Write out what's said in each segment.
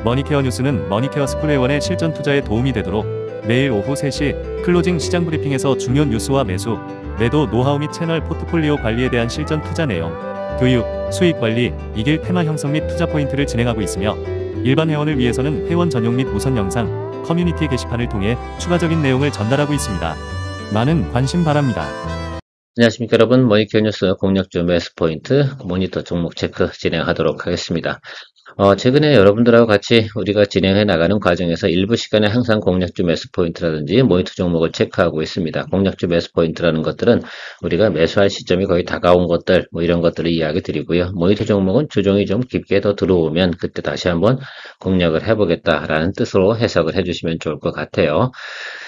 머니케어 뉴스는 머니케어 스쿨회원의 실전 투자에 도움이 되도록 매일 오후 3시 클로징 시장 브리핑에서 중요 뉴스와 매수, 매도 노하우 및 채널 포트폴리오 관리에 대한 실전 투자 내용, 교육, 수익 관리, 이길 테마 형성 및 투자 포인트를 진행하고 있으며 일반 회원을 위해서는 회원 전용 및 우선 영상, 커뮤니티 게시판을 통해 추가적인 내용을 전달하고 있습니다. 많은 관심 바랍니다. 안녕하십니까 여러분, 머니케어 뉴스 공략주 매수 포인트 모니터 종목 체크 진행하도록 하겠습니다. 최근에 여러분들하고 같이 우리가 진행해 나가는 과정에서 일부 시간에 항상 공략주 매수 포인트라든지 모니터 종목을 체크하고 있습니다. 공략주 매수 포인트라는 것들은 우리가 매수할 시점이 거의 다가온 것들, 이런 것들을 이야기 드리고요. 모니터 종목은 주종이 좀 깊게 더 들어오면 그때 다시 한번 공략을 해보겠다라는 뜻으로 해석을 해주시면 좋을 것 같아요.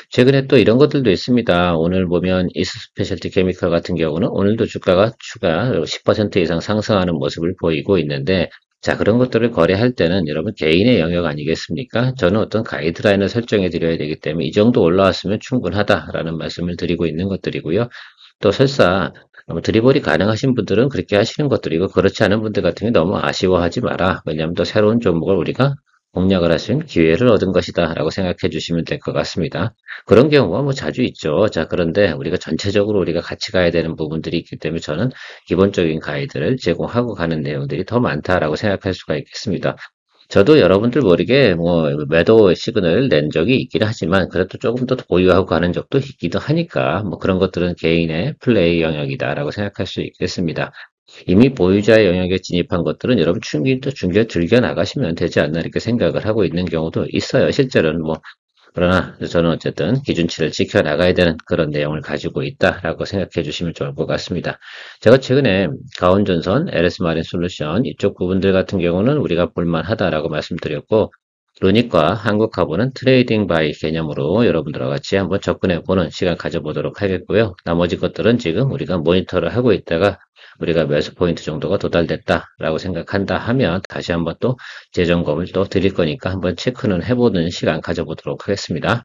최근에 또 이런 것들도 있습니다. 오늘 보면 이스페셜티 케미컬 같은 경우는 오늘도 주가가 추가 10% 이상 상승하는 모습을 보이고 있는데, 자, 그런 것들을 거래할 때는 여러분 개인의 영역 아니겠습니까? 저는 어떤 가이드라인을 설정해 드려야 되기 때문에 이 정도 올라왔으면 충분하다라는 말씀을 드리고 있는 것들이고요. 또 설사 드리블이 가능하신 분들은 그렇게 하시는 것들이고, 그렇지 않은 분들 같은 경우 너무 아쉬워하지 마라. 왜냐하면 또 새로운 종목을 우리가 공략을 하시는 기회를 얻은 것이다 라고 생각해 주시면 될 것 같습니다. 그런 경우가 뭐 자주 있죠. 자, 그런데 우리가 전체적으로 우리가 같이 가야 되는 부분들이 있기 때문에 저는 기본적인 가이드를 제공하고 가는 내용들이 더 많다라고 생각할 수가 있겠습니다. 저도 여러분들 모르게 매도 시그널을 낸 적이 있긴 하지만 그래도 조금 더 보유하고 가는 적도 있기도 하니까 그런 것들은 개인의 플레이 영역이다라고 생각할 수 있겠습니다. 이미 보유자의 영역에 진입한 것들은 여러분 충분히 또 즐겨 나가시면 되지 않나 이렇게 생각을 하고 있는 경우도 있어요. 실제로는 그러나 저는 어쨌든 기준치를 지켜나가야 되는 그런 내용을 가지고 있다라고 생각해 주시면 좋을 것 같습니다. 제가 최근에 가온전선, LS마린솔루션 이쪽 부분들 같은 경우는 우리가 볼만하다라고 말씀드렸고, 루닉과 한국화보는 트레이딩 바이 개념으로 여러분들과 같이 한번 접근해 보는 시간 가져보도록 하겠고요. 나머지 것들은 지금 우리가 모니터를 하고 있다가 우리가 매수 포인트 정도가 도달됐다라고 생각한다 하면 다시 한번 또 재점검을 또 드릴 거니까 한번 체크는 해보는 시간 가져보도록 하겠습니다.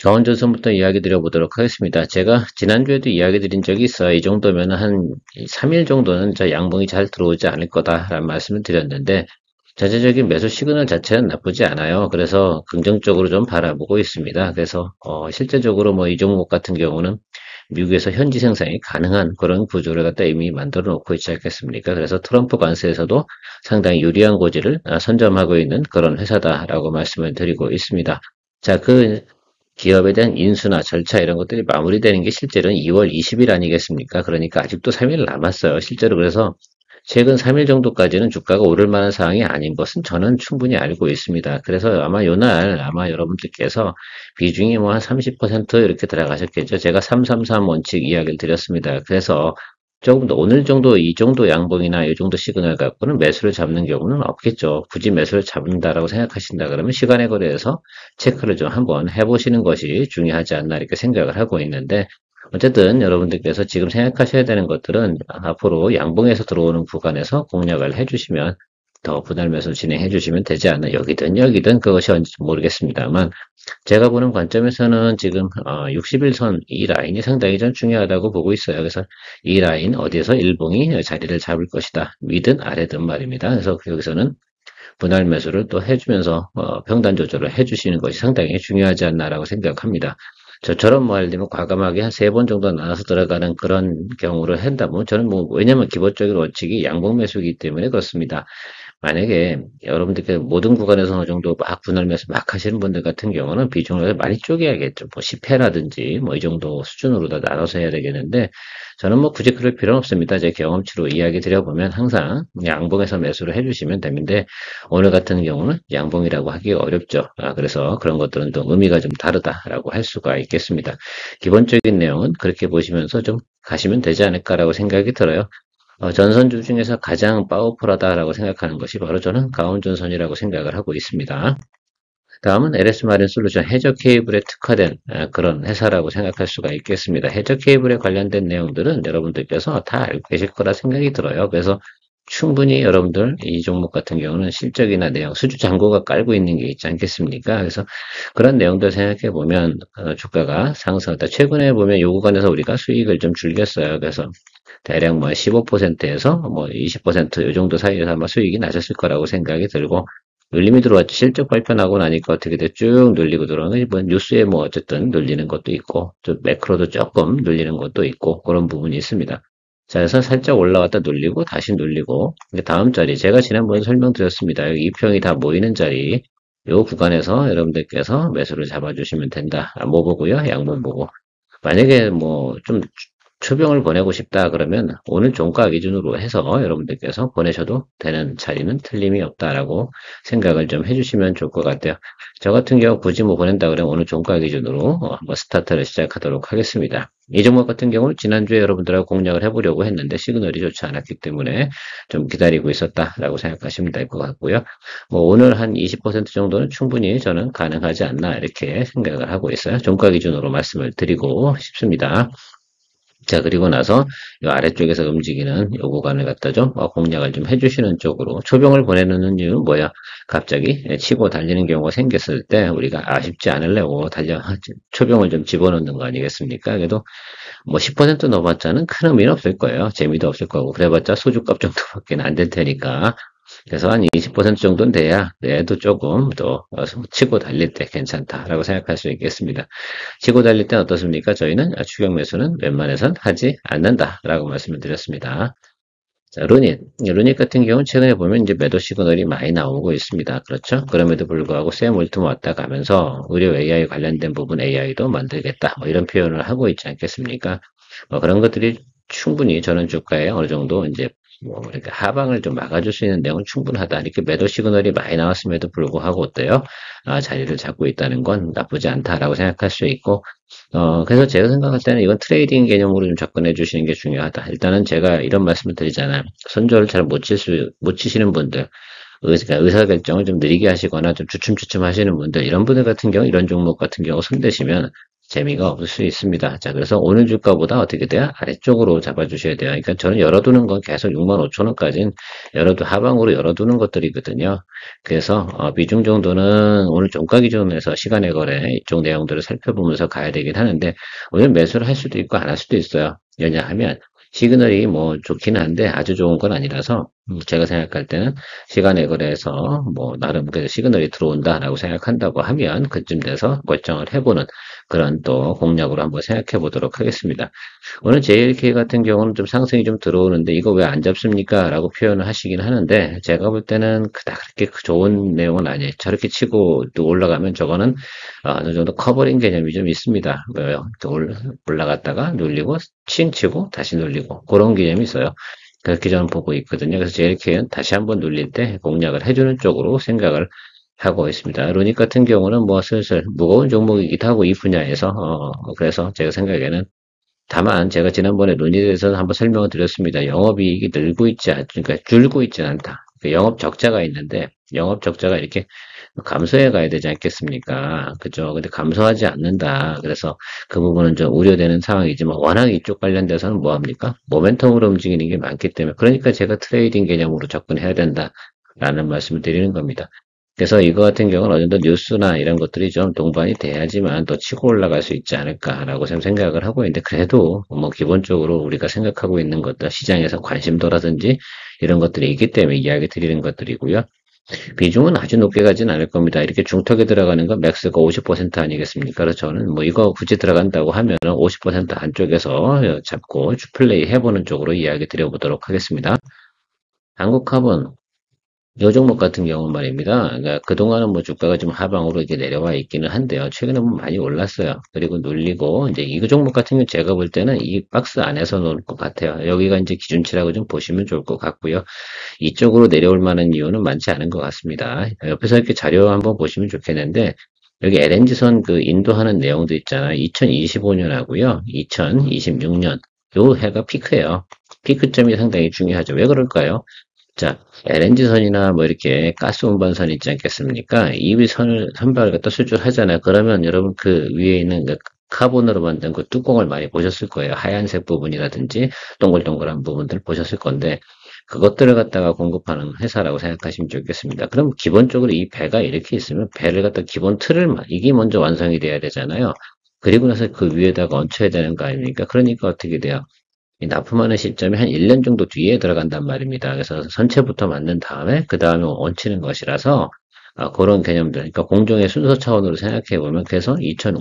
가온전선부터 이야기 드려보도록 하겠습니다. 제가 지난주에도 이야기 드린 적이 있어요. 이 정도면 한 3일 정도는 저 양봉이 잘 들어오지 않을 거다라는 말씀을 드렸는데, 전체적인 매수 시그널 자체는 나쁘지 않아요. 그래서 긍정적으로 좀 바라보고 있습니다. 그래서 실제적으로 이 종목 같은 경우는 미국에서 현지 생산이 가능한 그런 구조를 갖다 이미 만들어 놓고 있지 않겠습니까? 그래서 트럼프 관세에서도 상당히 유리한 고지를 선점하고 있는 그런 회사다라고 말씀을 드리고 있습니다. 자, 그 기업에 대한 인수나 절차 이런 것들이 마무리되는 게 실제로는 2월 20일 아니겠습니까? 그러니까 아직도 3일 남았어요. 실제로 그래서 최근 3일 정도까지는 주가가 오를 만한 상황이 아닌 것은 저는 충분히 알고 있습니다. 그래서 아마 요날 여러분들께서 비중이 한 30% 이렇게 들어가셨겠죠. 제가 333 원칙 이야기를 드렸습니다. 그래서 조금 더 오늘 정도 이 정도 양봉이나 이 정도 시그널 갖고는 매수를 잡는 경우는 없겠죠. 굳이 매수를 잡는다라고 생각하신다 그러면 시간의 거래에서 체크를 좀 한번 해보시는 것이 중요하지 않나 이렇게 생각을 하고 있는데, 어쨌든 여러분들께서 지금 생각하셔야 되는 것들은 앞으로 양봉에서 들어오는 구간에서 공략을 해주시면 더 분할 매수 진행해 주시면 되지 않나, 여기든 그것이 언제지 모르겠습니다만 제가 보는 관점에서는 지금 60일선 이 라인이 상당히 좀 중요하다고 보고 있어요. 그래서 이 라인 어디에서 일봉이 자리를 잡을 것이다, 위든 아래든 말입니다. 그래서 여기서는 분할 매수를 또 해주면서 평단 조절을 해주시는 것이 상당히 중요하지 않나라고 생각합니다. 저처럼 예를 들면 과감하게 한 3번 정도 나눠서 들어가는 그런 경우를 한다면 저는 왜냐면 기본적인 원칙이 양봉 매수이기 때문에 그렇습니다. 만약에 여러분들께 모든 구간에서 어느 정도 분할 매수 하시는 분들 같은 경우는 비중을 많이 쪼개야겠죠. 10회라든지 이 정도 수준으로 다 나눠서 해야 되겠는데, 저는 굳이 그럴 필요는 없습니다. 제 경험치로 이야기 드려보면 항상 양봉에서 매수를 해주시면 되는데, 오늘 같은 경우는 양봉이라고 하기가 어렵죠. 그래서 그런 것들은 또 의미가 좀 다르다라고 할 수가 있겠습니다. 기본적인 내용은 그렇게 보시면서 좀 가시면 되지 않을까라고 생각이 들어요. 전선주 중에서 가장 파워풀하다라고 생각하는 것이 바로 저는 가온전선이라고 생각을 하고 있습니다. 다음은 LS마린솔루션 해저 케이블에 특화된 그런 회사라고 생각할 수가 있겠습니다. 해저 케이블에 관련된 내용들은 여러분들께서 다 알고 계실 거라 생각이 들어요. 그래서 충분히 여러분들 이 종목 같은 경우는 실적이나 내용, 수주 잔고가 깔고 있는 게 있지 않겠습니까? 그래서 그런 내용들 생각해 보면 주가가 상승하다. 최근에 보면 요 구간에서 우리가 수익을 좀 줄였어요. 그래서 대략 15%에서 20% 이 정도 사이에서 아마 수익이 나셨을 거라고 생각이 들고, 눌림이 들어왔죠. 실적 발표 나고 나니까 어떻게 돼? 쭉 눌리고 들어오는 뭐 뉴스에 뭐 어쨌든 눌리는 것도 있고, 또 매크로도 조금 눌리는 것도 있고, 그런 부분이 있습니다. 자, 그래서 살짝 올라왔다 눌리고, 다시 눌리고, 이제 다음 자리, 제가 지난번에 설명드렸습니다. 여기 이평이 다 모이는 자리, 요 구간에서 여러분들께서 매수를 잡아주시면 된다. 뭐 보고요? 양봉 보고. 만약에 뭐 좀 초병을 보내고 싶다 그러면 오늘 종가 기준으로 해서 여러분들께서 보내셔도 되는 자리는 틀림이 없다라고 생각을 좀 해주시면 좋을 것 같아요. 저 같은 경우 굳이 뭐 보낸다 그러면 오늘 종가 기준으로 한번 스타트를 시작하도록 하겠습니다. 이 종목 같은 경우는 지난주에 여러분들하고 공략을 해보려고 했는데 시그널이 좋지 않았기 때문에 좀 기다리고 있었다라고 생각하시면 될 것 같고요. 뭐 오늘 한 20% 정도는 충분히 저는 가능하지 않나 이렇게 생각을 하고 있어요. 종가 기준으로 말씀을 드리고 싶습니다. 자, 그리고 나서 이 아래쪽에서 움직이는 요 구간을 갖다 좀 공략을 좀 해주시는 쪽으로 초병을 보내는 이유는 뭐야? 갑자기 치고 달리는 경우가 생겼을 때 우리가 아쉽지 않으려고 초병을 좀 집어넣는 거 아니겠습니까? 그래도 뭐 10% 넘었자는 큰 의미는 없을 거예요. 재미도 없을 거고 그래봤자 소주값 정도밖에 안 될 테니까. 그래서 한 20% 정도는 돼야 내도 조금 더 치고 달릴 때 괜찮다라고 생각할 수 있겠습니다. 치고 달릴 땐 어떻습니까? 저희는 추격 매수는 웬만해선 하지 않는다라고 말씀을 드렸습니다. 자, 루닛 같은 경우는 최근에 보면 이제 매도 시그널이 많이 나오고 있습니다. 그렇죠? 그럼에도 불구하고 샘 울트모 왔다 가면서 의료 AI 관련된 부분 AI도 만들겠다. 뭐 이런 표현을 하고 있지 않겠습니까? 뭐 그런 것들이 충분히 저는 주가에 어느 정도 이제 뭐 이렇게 하방을 좀 막아줄 수 있는 내용은 충분하다. 이렇게 매도 시그널이 많이 나왔음에도 불구하고 어때요? 자리를 잡고 있다는 건 나쁘지 않다라고 생각할 수 있고, 그래서 제가 생각할 때는 이건 트레이딩 개념으로 좀 접근해 주시는 게 중요하다. 일단은 제가 이런 말씀을 드리잖아요. 손절을 잘 못 치시는 분들, 의사결정을 좀 느리게 하시거나 좀 주춤주춤 하시는 분들, 이런 분들 같은 경우, 이런 종목 같은 경우 손대시면 재미가 없을 수 있습니다. 자, 그래서 오늘 주가보다 어떻게 돼요? 아래쪽으로 잡아주셔야 돼요. 그러니까 저는 열어두는 건 계속 65,000원까지는 하방으로 열어두는 것들이거든요. 그래서 비중 정도는 오늘 종가 기준에서 시간의 거래 이쪽 내용들을 살펴보면서 가야 되긴 하는데 오늘 매수를 할 수도 있고 안 할 수도 있어요. 왜냐하면 시그널이 뭐 좋기는 한데 아주 좋은 건 아니라서 제가 생각할 때는 시간의 거래에서 뭐 나름 그 시그널이 들어온다라고 생각한다고 하면 그쯤 돼서 결정을 해보는 그런 또 공략으로 한번 생각해 보도록 하겠습니다. 오늘 JLK 같은 경우는 좀 상승이 좀 들어오는데 이거 왜 안 잡습니까? 라고 표현을 하시긴 하는데 제가 볼 때는 그닥 그렇게 좋은 내용은 아니에요. 저렇게 치고 또 올라가면 저거는 어느 정도 커버링 개념이 좀 있습니다. 왜요? 올라갔다가 눌리고 칭 치고 다시 눌리고 그런 개념이 있어요. 그렇게 저는 보고 있거든요. 그래서 JLK는 다시 한번 눌릴 때 공략을 해주는 쪽으로 생각을 하고 있습니다. 루닉 같은 경우는 뭐 슬슬 무거운 종목이기도 하고 이 분야에서 그래서 제가 생각에는 다만 제가 지난번에 루닉에 대해서 한번 설명을 드렸습니다. 영업이익이 그러니까 줄고 있지는 않다. 영업 적자가 있는데 영업 적자가 이렇게 감소해 가야 되지 않겠습니까? 그죠? 근데 감소하지 않는다. 그래서 그 부분은 좀 우려되는 상황이지만 워낙 이쪽 관련돼서는 뭐 합니까? 모멘텀으로 움직이는 게 많기 때문에 그러니까 제가 트레이딩 개념으로 접근해야 된다라는 말씀을 드리는 겁니다. 그래서 이거 같은 경우는 어느 정도 뉴스나 이런 것들이 좀 동반이 돼야지만 또 치고 올라갈 수 있지 않을까라고 생각을 하고 있는데 그래도 뭐 기본적으로 우리가 생각하고 있는 것들 시장에서 관심도라든지 이런 것들이 있기 때문에 이야기 드리는 것들이고요. 비중은 아주 높게 가진 않을 겁니다. 이렇게 중턱에 들어가는 건 맥스가 50% 아니겠습니까? 그래서 저는 뭐 이거 굳이 들어간다고 하면 50% 안쪽에서 잡고 플레이 해보는 쪽으로 이야기 드려보도록 하겠습니다. 한국카본 요 종목 같은 경우는 말입니다. 그러니까 그동안은 뭐 주가가 좀 하방으로 이렇게 내려와 있기는 한데요. 최근에 뭐 많이 올랐어요. 그리고 눌리고, 이제 이 종목 같은 경우 제가 볼 때는 이 박스 안에서 놓을 것 같아요. 여기가 이제 기준치라고 좀 보시면 좋을 것 같고요. 이쪽으로 내려올 만한 이유는 많지 않은 것 같습니다. 옆에서 이렇게 자료 한번 보시면 좋겠는데, 여기 LNG선 그 인도하는 내용도 있잖아요. 2025년하고요. 2026년. 요 해가 피크예요. 피크점이 상당히 중요하죠. 왜 그럴까요? 자, LNG선이나 뭐 이렇게 가스 운반선 있지 않겠습니까? 이 선발을 갖다 수출하잖아요. 그러면 여러분 그 위에 있는 그 카본으로 만든 그 뚜껑을 많이 보셨을 거예요. 하얀색 부분이라든지 동글동글한 부분들 보셨을 건데 그것들을 갖다가 공급하는 회사라고 생각하시면 좋겠습니다. 그럼 기본적으로 이 배가 이렇게 있으면 배를 갖다 기본 이게 먼저 완성이 돼야 되잖아요. 그리고 나서 그 위에다가 얹혀야 되는 거 아닙니까? 그러니까 어떻게 돼요? 납품하는 시점이 한 1년 정도 뒤에 들어간단 말입니다. 그래서 선체부터 만든 다음에 그 다음에 얹히는 것이라서 그런 개념들. 그러니까 공정의 순서 차원으로 생각해 보면 그래서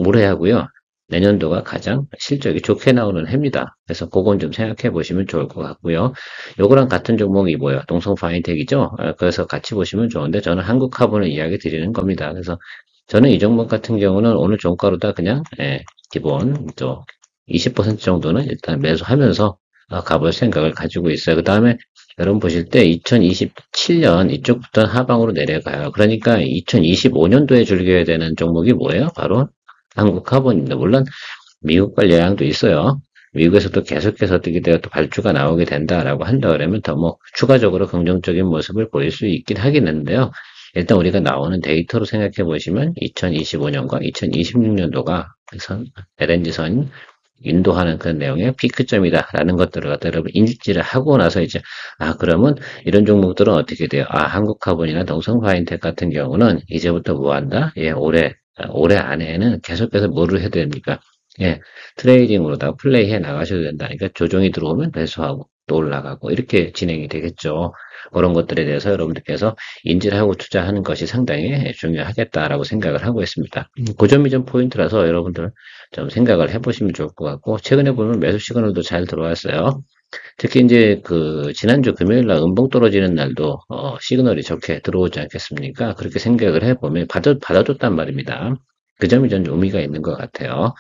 올해 하고요. 내년도가 가장 실적이 좋게 나오는 해입니다. 그래서 그건 좀 생각해 보시면 좋을 것 같고요. 요거랑 같은 종목이 뭐예요? 동성 파인텍이죠? 그래서 같이 보시면 좋은데 저는 한국화분을 이야기 드리는 겁니다. 그래서 저는 이 종목 같은 경우는 오늘 종가로다 그냥 기본 20% 정도는 일단 매수하면서 가볼 생각을 가지고 있어요. 그 다음에 여러분 보실 때 2027년 이쪽부터 하방으로 내려가요. 그러니까 2025년도에 즐겨야 되는 종목이 뭐예요? 바로 한국화분입니다. 물론 미국발 영향도 있어요. 미국에서도 계속해서 어떻게 돼요? 또 발주가 나오게 된다라고 한다 그러면 더 뭐 추가적으로 긍정적인 모습을 보일 수 있긴 하겠는데요. 일단 우리가 나오는 데이터로 생각해 보시면 2025년과 2026년도가 LNG선 인도하는 그런 내용의 피크점이다라는 것들을 갖다 여러분 인지를 하고 나서 이제 그러면 이런 종목들은 어떻게 돼요? 한국화분이나 동성파인텍 같은 경우는 이제부터 뭐 한다? 올해 안에는 계속해서 뭐를 해야 됩니까? 트레이딩으로다가 플레이해 나가셔도 된다니까 조정이 들어오면 매수하고 또 올라가고 이렇게 진행이 되겠죠. 그런 것들에 대해서 여러분들께서 인지를 하고 투자하는 것이 상당히 중요하겠다라고 생각을 하고 있습니다. 그 점이 좀 포인트라서 여러분들 좀 생각을 해보시면 좋을 것 같고 최근에 보면 매수 시그널도 잘 들어왔어요. 특히 이제 그 지난주 금요일 날 음봉 떨어지는 날도 시그널이 좋게 들어오지 않겠습니까? 그렇게 생각을 해보면 받아줬단 말입니다. 그 점이 좀 의미가 있는 것 같아요.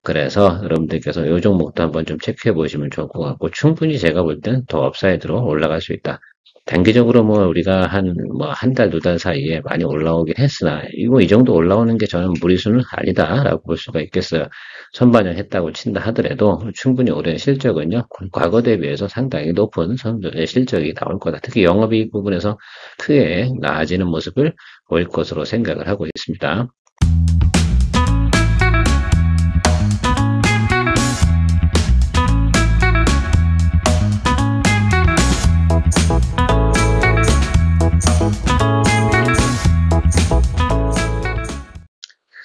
그래서 여러분들께서 이 종목도 한번 좀 체크해 보시면 좋을 것 같고 충분히 제가 볼 땐 더 업사이드로 올라갈 수 있다. 단기적으로 뭐 우리가 한 달, 두 달 사이에 많이 올라오긴 했으나 이 정도 올라오는 게 저는 무리수는 아니다라고 볼 수가 있겠어요. 선반영 했다고 친다 하더라도 충분히 올해 실적은요 과거 대비해서 상당히 높은 실적이 나올 거다. 특히 영업이익 부분에서 크게 나아지는 모습을 보일 것으로 생각을 하고 있습니다.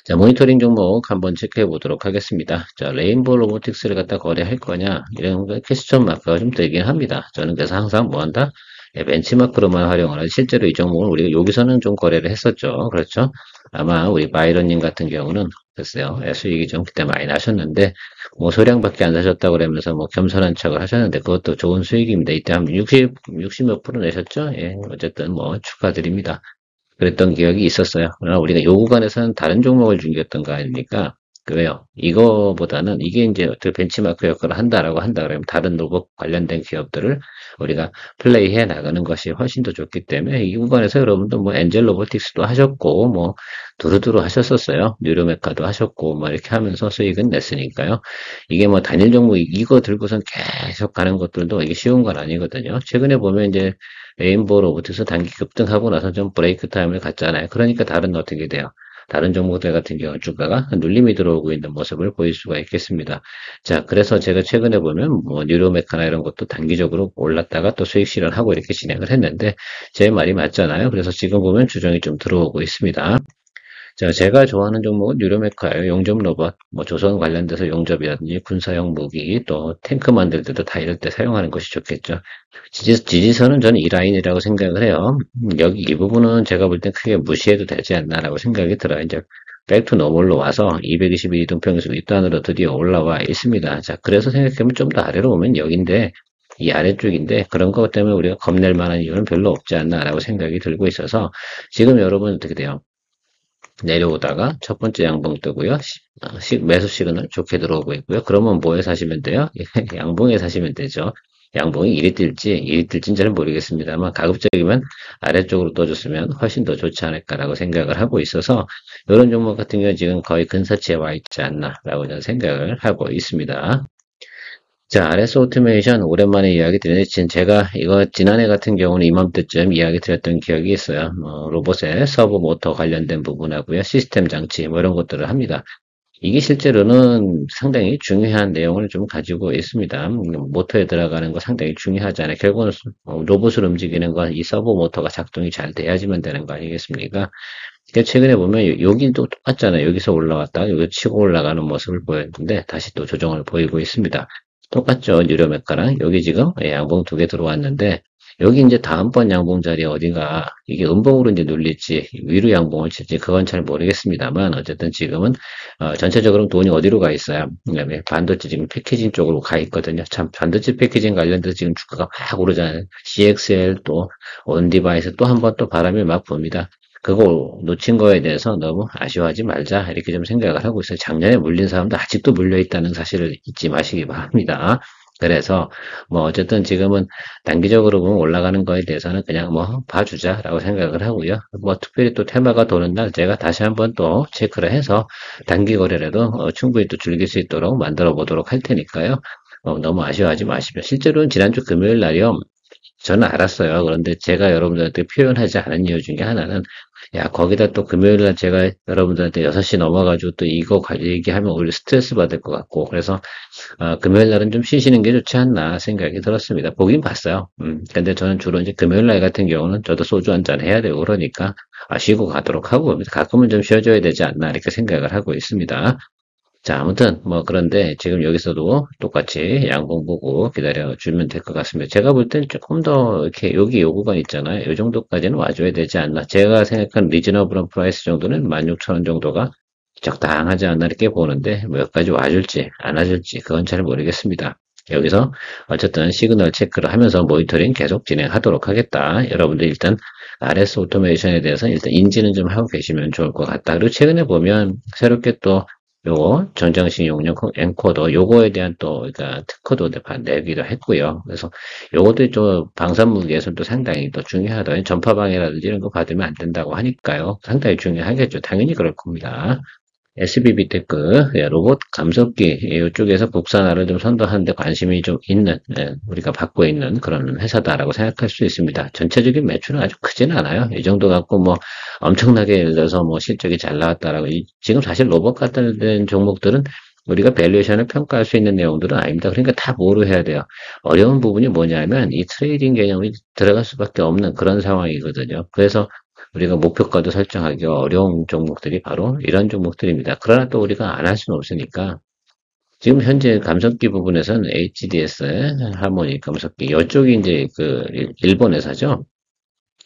자, 모니터링 종목 한번 체크해 보도록 하겠습니다. 자, 레인보우 로보틱스를 갖다 거래할 거냐? 이런 거 퀘스천 마크가 좀 되긴 합니다. 저는 그래서 항상 뭐 한다? 벤치마크로만 활용을 하지, 실제로 이 종목을 우리가 여기서는 좀 거래를 했었죠. 그렇죠? 아마 우리 바이런님 같은 경우는 글쎄요, 수익이 좀 그때 많이 나셨는데, 뭐 소량밖에 안 사셨다고 그러면서 뭐 겸손한 척을 하셨는데, 그것도 좋은 수익입니다. 이때 한 60 몇 프로 내셨죠? 어쨌든 뭐 축하드립니다. 그랬던 기억이 있었어요. 그러나 우리가 요 구간에서는 다른 종목을 중요했던 거 아닙니까? 왜요? 이거보다는 이게 이제 어떻게 벤치마크 역할을 한다라고 한다 그러면 다른 로봇 관련된 기업들을 우리가 플레이해 나가는 것이 훨씬 더 좋기 때문에 이 구간에서 여러분도 뭐 엔젤 로보틱스도 하셨고 뭐 두루두루 하셨었어요. 뉴로메카도 하셨고 뭐 이렇게 하면서 수익은 냈으니까요. 이게 뭐 단일 종목 이거 들고선 계속 가는 것들도 이게 쉬운 건 아니거든요. 최근에 보면 이제 레인보우 로보틱스 단기 급등하고 나서 좀 브레이크 타임을 갖잖아요. 그러니까 어떻게 돼요? 다른 종목들 같은 경우 주가가 눌림이 들어오고 있는 모습을 보일 수가 있겠습니다. 자, 그래서 제가 최근에 보면 뭐 뉴로메카나 이런 것도 단기적으로 올랐다가 또 수익 실현하고 이렇게 진행을 했는데 제 말이 맞잖아요. 그래서 지금 보면 주정이 좀 들어오고 있습니다. 자, 제가 좋아하는 종목은 뉴로메카예요. 용접 로봇, 뭐 조선 관련돼서 용접이라든지 군사용 무기, 또 탱크 만들 때도 다 이럴 때 사용하는 것이 좋겠죠. 지지선은 저는 이 라인이라고 생각을 해요. 여기 이 부분은 제가 볼 땐 크게 무시해도 되지 않나라고 생각이 들어요. 이제 백투 노멀로 와서 221 이동평균선 윗단으로 드디어 올라와 있습니다. 자, 그래서 생각해보면 좀 더 아래로 오면 여기인데 이 아래쪽인데 그런 것 때문에 우리가 겁낼 만한 이유는 별로 없지 않나라고 생각이 들고 있어서 지금 여러분 어떻게 돼요? 내려오다가 첫 번째 양봉 뜨고요. 매수 시그널 좋게 들어오고 있고요. 그러면 뭐에 사시면 돼요? 양봉에 사시면 되죠. 양봉이 이리 뜰지는 잘 모르겠습니다만 가급적이면 아래쪽으로 떠줬으면 훨씬 더 좋지 않을까라고 생각을 하고 있어서 이런 종목 같은 경우는 지금 거의 근사치에 와 있지 않나라고 저는 생각을 하고 있습니다. 자, RS 오토메이션 오랜만에 이야기 드리는데 제가 이거 지난해 같은 경우는 이맘때쯤 이야기 드렸던 기억이 있어요. 로봇의 서브 모터 관련된 부분하고요. 시스템 장치 뭐 이런 것들을 합니다. 이게 실제로는 상당히 중요한 내용을 좀 가지고 있습니다. 모터에 들어가는 거 상당히 중요하잖아요. 결국은 로봇을 움직이는 건 이 서브 모터가 작동이 잘 돼야지만 되는 거 아니겠습니까? 최근에 보면 여기도 똑같잖아요. 여기서 올라왔다가 여기 치고 올라가는 모습을 보였는데 다시 또 조정을 보이고 있습니다. 똑같죠. 유료 매가랑. 여기 지금 양봉 두 개 들어왔는데, 여기 이제 다음번 양봉 자리에 어디가, 이게 음봉으로 이제 눌릴지, 위로 양봉을 칠지, 그건 잘 모르겠습니다만, 어쨌든 지금은, 전체적으로 돈이 어디로 가 있어요. 그다음에 반도체 지금 패키징 쪽으로 가 있거든요. 참, 반도체 패키징 관련돼서 지금 주가가 막 오르잖아요. CXL 또, 온디바이스 또 한 번 또 바람이 막 붑니다. 그거 놓친 거에 대해서 너무 아쉬워하지 말자 이렇게 좀 생각을 하고 있어요. 작년에 물린 사람도 아직도 물려 있다는 사실을 잊지 마시기 바랍니다. 그래서 뭐 어쨌든 지금은 단기적으로 보면 올라가는 거에 대해서는 그냥 뭐 봐주자라고 생각을 하고요. 뭐 특별히 또 테마가 도는 날 제가 다시 한번 또 체크를 해서 단기 거래라도 충분히 또 즐길 수 있도록 만들어 보도록 할 테니까요. 너무 아쉬워하지 마시면 실제로는 지난주 금요일 날이요. 저는 알았어요. 그런데 제가 여러분들한테 표현하지 않은 이유 중에 하나는, 야, 거기다 또 금요일날 제가 여러분들한테 6시 넘어가지고 또 이거 얘기하면 오히려 스트레스 받을 것 같고, 그래서, 금요일날은 좀 쉬시는 게 좋지 않나 생각이 들었습니다. 보긴 봤어요. 근데 저는 주로 이제 금요일날 같은 경우는 저도 소주 한잔 해야 되고 그러니까, 쉬고 가도록 하고, 가끔은 좀 쉬어줘야 되지 않나 이렇게 생각을 하고 있습니다. 자, 아무튼, 뭐, 그런데 지금 여기서도 똑같이 양봉 보고 기다려주면 될 것 같습니다. 제가 볼 땐 조금 더 이렇게 여기 요구가 있잖아요. 이 정도까지는 와줘야 되지 않나. 제가 생각한 리즈너블한 프라이스 정도는 16,000원 정도가 적당하지 않나 이렇게 보는데, 뭐 여기까지 와줄지, 안 와줄지, 그건 잘 모르겠습니다. 여기서 어쨌든 시그널 체크를 하면서 모니터링 계속 진행하도록 하겠다. 여러분들 일단 RS 오토메이션에 대해서 일단 인지는 좀 하고 계시면 좋을 것 같다. 그리고 최근에 보면 새롭게 또 요거 전장식 용량 엔코더 요거에 대한 또 그러니까 특허도 내기도 했고요. 그래서 요것도 좀 방산무기에서 또 상당히 또 중요하다. 전파방해라든지 이런 거 받으면 안 된다고 하니까요. 상당히 중요하겠죠. 당연히 그럴 겁니다. SBB 테크, 로봇 감속기 이쪽에서 국산화를 좀 선도하는데 관심이 좀 있는 우리가 받고 있는 그런 회사다라고 생각할 수 있습니다. 전체적인 매출은 아주 크진 않아요. 이 정도 갖고 뭐 엄청나게 예를 들어서 뭐 실적이 잘 나왔다라고 지금 사실 로봇 같은 종목들은 우리가 밸류에이션을 평가할 수 있는 내용들은 아닙니다. 그러니까 다 뭐로 해야 돼요. 어려운 부분이 뭐냐면 이 트레이딩 개념이 들어갈 수밖에 없는 그런 상황이거든요. 그래서 우리가 목표가도 설정하기가 어려운 종목들이 바로 이런 종목들입니다. 그러나 또 우리가 안 할 수는 없으니까 지금 현재 감속기 부분에서는 HDS, 하모닉 감속기 이쪽이 이제 그 일본 회사죠.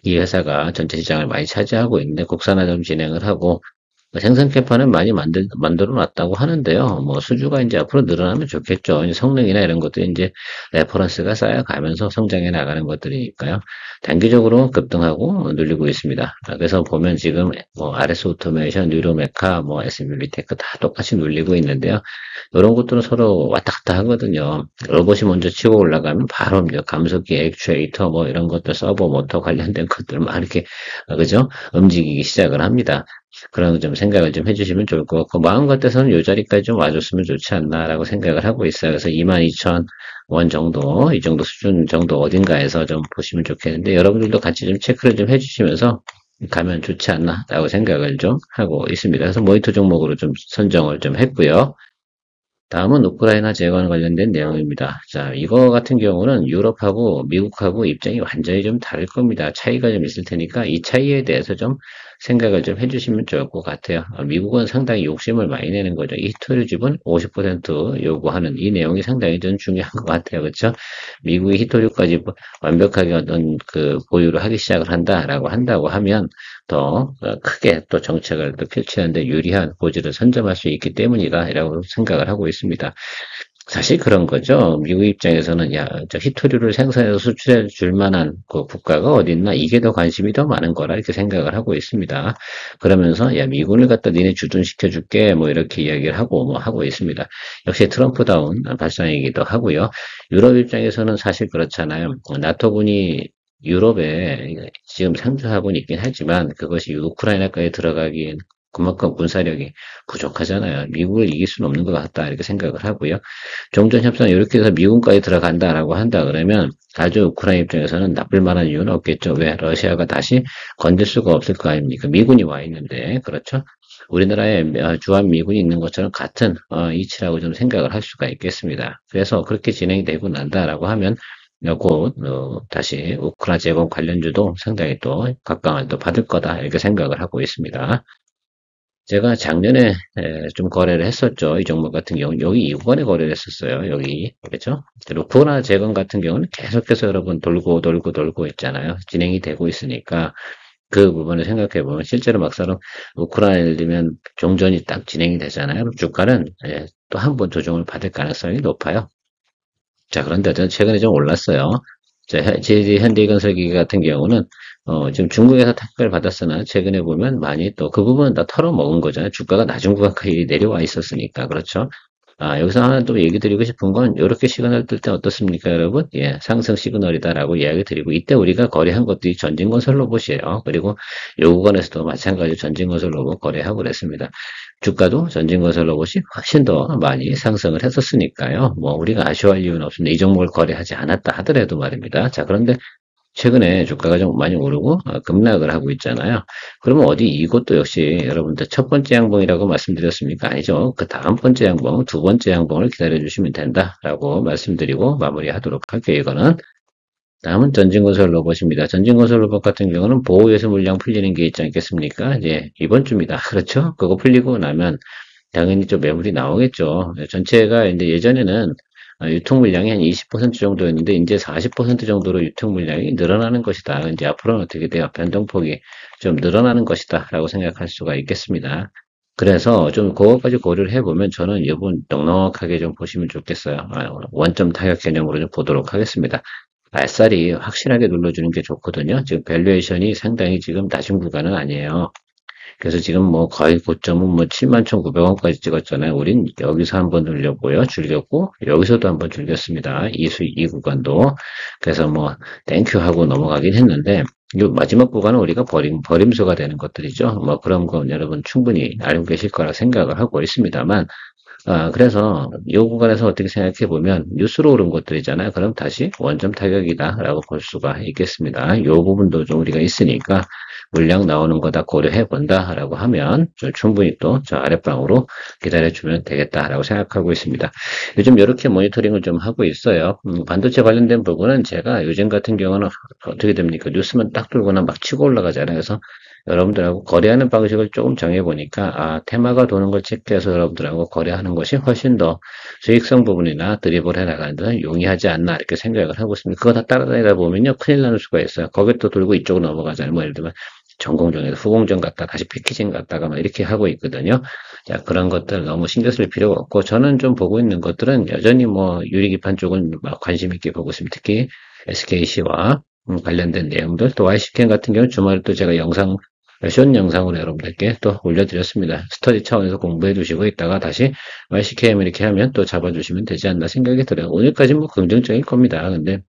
이 회사가 전체 시장을 많이 차지하고 있는데 국산화 좀 진행을 하고 생산 캐파는 많이 만들어 놨다고 하는데요. 뭐 수주가 이제 앞으로 늘어나면 좋겠죠. 이제 성능이나 이런 것들이 이제 레퍼런스가 쌓여가면서 성장해 나가는 것들이니까요. 단기적으로 급등하고 눌리고 있습니다. 그래서 보면 지금 뭐 RS 오토메이션, 뉴로메카, 뭐 SBB 테크 다 똑같이 눌리고 있는데요. 이런 것들은 서로 왔다 갔다 하거든요. 로봇이 먼저 치고 올라가면 바로 감속기, 액추에이터 뭐 이런 것들 서버 모터 관련된 것들 막 이렇게 그죠? 움직이기 시작을 합니다. 그런 좀 생각을 좀 해주시면 좋을 것 같고 마음 같아서는 이 자리까지 좀 와줬으면 좋지 않나라고 생각을 하고 있어요. 그래서 22,000원 정도 이 정도 수준 정도 어딘가에서 좀 보시면 좋겠는데 여러분들도 같이 좀 체크를 좀 해주시면서 가면 좋지 않나라고 생각을 좀 하고 있습니다. 그래서 모니터 종목으로 좀 선정을 좀 했고요. 다음은 우크라이나 재건 관련된 내용입니다. 자, 이거 같은 경우는 유럽하고 미국하고 입장이 완전히 좀 다를 겁니다. 차이가 좀 있을 테니까 이 차이에 대해서 좀 생각을 좀 해주시면 좋을 것 같아요. 미국은 상당히 욕심을 많이 내는 거죠. 이 히토류 지분 50% 요구하는 이 내용이 상당히 좀 중요한 것 같아요. 그렇죠? 미국이 히토류까지 완벽하게 어떤 그 보유를 하기 시작을 한다고 하면 더 크게 또 정책을 또 펼치는데 유리한 고지를 선점할 수 있기 때문이다라고 생각을 하고 있습니다. 사실 그런 거죠. 미국 입장에서는 야, 저 히토류를 생산해서 수출해 줄 만한 그 국가가 어디 있나 이게 더 관심이 더 많은 거라 이렇게 생각을 하고 있습니다. 그러면서 야, 미군을 갖다 니네 주둔시켜 줄게 뭐 이렇게 이야기를 하고 뭐 하고 있습니다. 역시 트럼프다운 발상이기도 하고요. 유럽 입장에서는 사실 그렇잖아요. 나토군이 유럽에 지금 상주하고는 있긴 하지만 그것이 우크라이나까지 들어가기엔 그만큼 군사력이 부족하잖아요. 미국을 이길 수는 없는 것 같다 이렇게 생각을 하고요. 종전협상 이렇게 해서 미군까지 들어간다라고 한다 그러면 아주 우크라이나 입장에서는 나쁠 만한 이유는 없겠죠. 왜? 러시아가 다시 건들 수가 없을 거 아닙니까? 미군이 와 있는데 그렇죠? 우리나라에 주한 미군이 있는 것처럼 같은 이치라고 좀 생각을 할 수가 있겠습니다. 그래서 그렇게 진행이 되고 난다라고 하면 곧 다시 우크라이나 재건 관련주도 상당히 또 각광을 또 받을 거다 이렇게 생각을 하고 있습니다. 제가 작년에 좀 거래를 했었죠. 이 종목 같은 경우는 여기 2구간에 거래를 했었어요. 여기 그렇죠? 루코나 재건 같은 경우는 계속해서 여러분 돌고 있잖아요. 진행이 되고 있으니까 그 부분을 생각해 보면 실제로 막상 우크라이나를 들면 종전이 딱 진행이 되잖아요. 그럼 주가는 또 한 번 조정을 받을 가능성이 높아요. 자, 그런데 최근에 좀 올랐어요. 자, JD 현대건설기기 같은 경우는 지금 중국에서 택배를 받았으나 최근에 보면 많이 또 그 부분은 다 털어먹은 거잖아요. 주가가 낮은 구간까지 내려와 있었으니까 그렇죠. 아, 여기서 하나 또 얘기 드리고 싶은 건 이렇게 시그널 뜰 때 어떻습니까, 여러분? 예, 상승 시그널이다라고 이야기 드리고 이때 우리가 거래한 것들이 전진건설 로봇이에요. 그리고 요 구간에서도 마찬가지로 전진건설 로봇 거래하고 그랬습니다. 주가도 전진건설 로봇이 훨씬 더 많이 상승을 했었으니까요. 뭐 우리가 아쉬워할 이유는 없습니다. 이 종목을 거래하지 않았다 하더라도 말입니다. 자, 그런데 최근에 주가가 좀 많이 오르고 급락을 하고 있잖아요. 그러면 어디 이것도 역시 여러분들 첫 번째 양봉이라고 말씀드렸습니까? 아니죠. 그 다음 번째 양봉, 두 번째 양봉을 기다려 주시면 된다라고 말씀드리고 마무리하도록 할게요. 이거는 다음은 전진건설 로봇입니다. 전진건설 로봇 같은 경우는 보호예수 물량 풀리는 게 있지 않겠습니까? 이제 이번 주입니다. 그렇죠? 그거 풀리고 나면 당연히 좀 매물이 나오겠죠. 전체가 이제 예전에는 유통 물량이 한 20% 정도였는데 이제 40% 정도로 유통 물량이 늘어나는 것이다. 이제 앞으로는 어떻게 돼요? 변동폭이 좀 늘어나는 것이다라고 생각할 수가 있겠습니다. 그래서 좀 그것까지 고려를 해보면 저는 이번 넉넉하게 좀 보시면 좋겠어요. 원점 타격 개념으로 좀 보도록 하겠습니다. 알살이 확실하게 눌러주는 게 좋거든요. 지금 밸류에이션이 상당히 지금 낮은 구간은 아니에요. 그래서 지금 뭐 거의 고점은 뭐 71,900원까지 찍었잖아요. 우린 여기서 한번 눌렸고요. 줄였고 여기서도 한번 줄였습니다. 이 구간도. 그래서 뭐 땡큐 하고 넘어가긴 했는데 이 마지막 구간은 우리가 버림수가 되는 것들이죠. 뭐 그런 건 여러분 충분히 알고 계실 거라 생각을 하고 있습니다만 그래서 이 구간에서 어떻게 생각해 보면 뉴스로 오른 것들이잖아요. 그럼 다시 원점 타격이다라고 볼 수가 있겠습니다. 이 부분도 좀 우리가 있으니까 물량 나오는 거 다 고려해 본다라고 하면 좀 충분히 또 저 아랫방으로 기다려주면 되겠다라고 생각하고 있습니다. 요즘 이렇게 모니터링을 좀 하고 있어요. 반도체 관련된 부분은 제가 요즘 같은 경우는 어떻게 됩니까? 뉴스만 딱 들거나 막 치고 올라가잖아요. 그래서 여러분들하고 거래하는 방식을 조금 정해보니까 테마가 도는 걸 체크해서 여러분들하고 거래하는 것이 훨씬 더 수익성 부분이나 드리블 해나가는 데는 용이하지 않나 이렇게 생각을 하고 있습니다. 그거 다 따라다니다 보면요 큰일 나는 수가 있어요. 거기 또 돌고 이쪽으로 넘어가잖아요. 뭐 예를 들면 전공정에서 후공정 갔다 다시 패키징 갔다가 막 이렇게 하고 있거든요. 자, 그런 것들 너무 신경 쓸 필요가 없고 저는 좀 보고 있는 것들은 여전히 뭐 유리기판 쪽은 관심 있게 보고 있습니다. 특히 SKC와 관련된 내용들 또 YC캠 같은 경우는 주말에 또 제가 숏 영상으로 여러분들께 또 올려드렸습니다. 스터디 차원에서 공부해 두시고 있다가 다시 YCKM 이렇게 하면 또 잡아주시면 되지 않나 생각이 들어요. 오늘까지 뭐 긍정적일 겁니다. 근데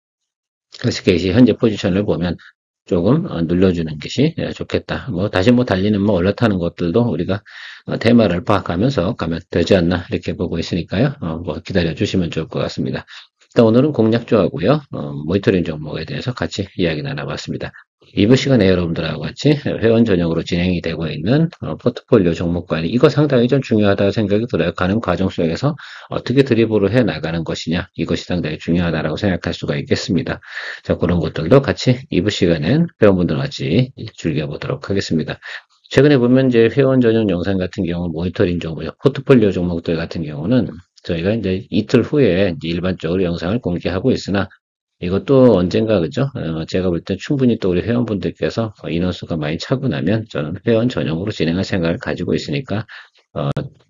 SKC 현재 포지션을 보면 조금 눌러주는 것이 좋겠다. 뭐 다시 뭐 달리는 뭐 올라타는 것들도 우리가 테마를 파악하면서 가면 되지 않나 이렇게 보고 있으니까요. 뭐 기다려 주시면 좋을 것 같습니다. 일단 오늘은 공략주하고요. 모니터링 종목에 대해서 같이 이야기 나눠봤습니다. 이번 시간에 여러분들하고 같이 회원 전용으로 진행이 되고 있는 포트폴리오 종목 관리 이거 상당히 좀 중요하다고 생각이 들어요. 가는 과정 속에서 어떻게 드리블을 해 나가는 것이냐 이것이 상당히 중요하다고 생각할 수가 있겠습니다. 자 그런 것들도 같이 이번 시간엔 회원분들과 같이 즐겨보도록 하겠습니다. 최근에 보면 이제 회원 전용 영상 같은 경우 모니터링 종목, 포트폴리오 종목들 같은 경우는 저희가 이제 이틀 후에 이제 일반적으로 영상을 공개하고 있으나 이것도 언젠가 그죠? 제가 볼 때 충분히 또 우리 회원분들께서 인원수가 많이 차고 나면 저는 회원 전용으로 진행할 생각을 가지고 있으니까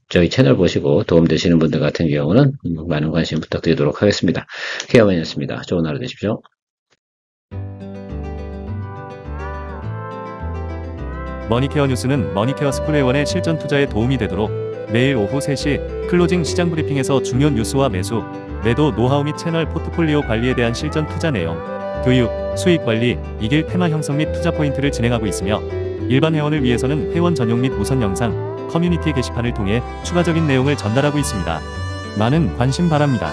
저희 채널 보시고 도움되시는 분들 같은 경우는 많은 관심 부탁드리도록 하겠습니다. 케어맨이었습니다. 좋은 하루 되십시오. 머니케어 뉴스는 머니케어 스쿨 회원의 실전 투자에 도움이 되도록 매일 오후 3시 클로징 시장 브리핑에서 중요 뉴스와 매수, 매도 노하우 및 채널 포트폴리오 관리에 대한 실전 투자 내용, 교육, 수익 관리, 이길 테마 형성 및 투자 포인트를 진행하고 있으며 일반 회원을 위해서는 회원 전용 및 우선 영상, 커뮤니티 게시판을 통해 추가적인 내용을 전달하고 있습니다. 많은 관심 바랍니다.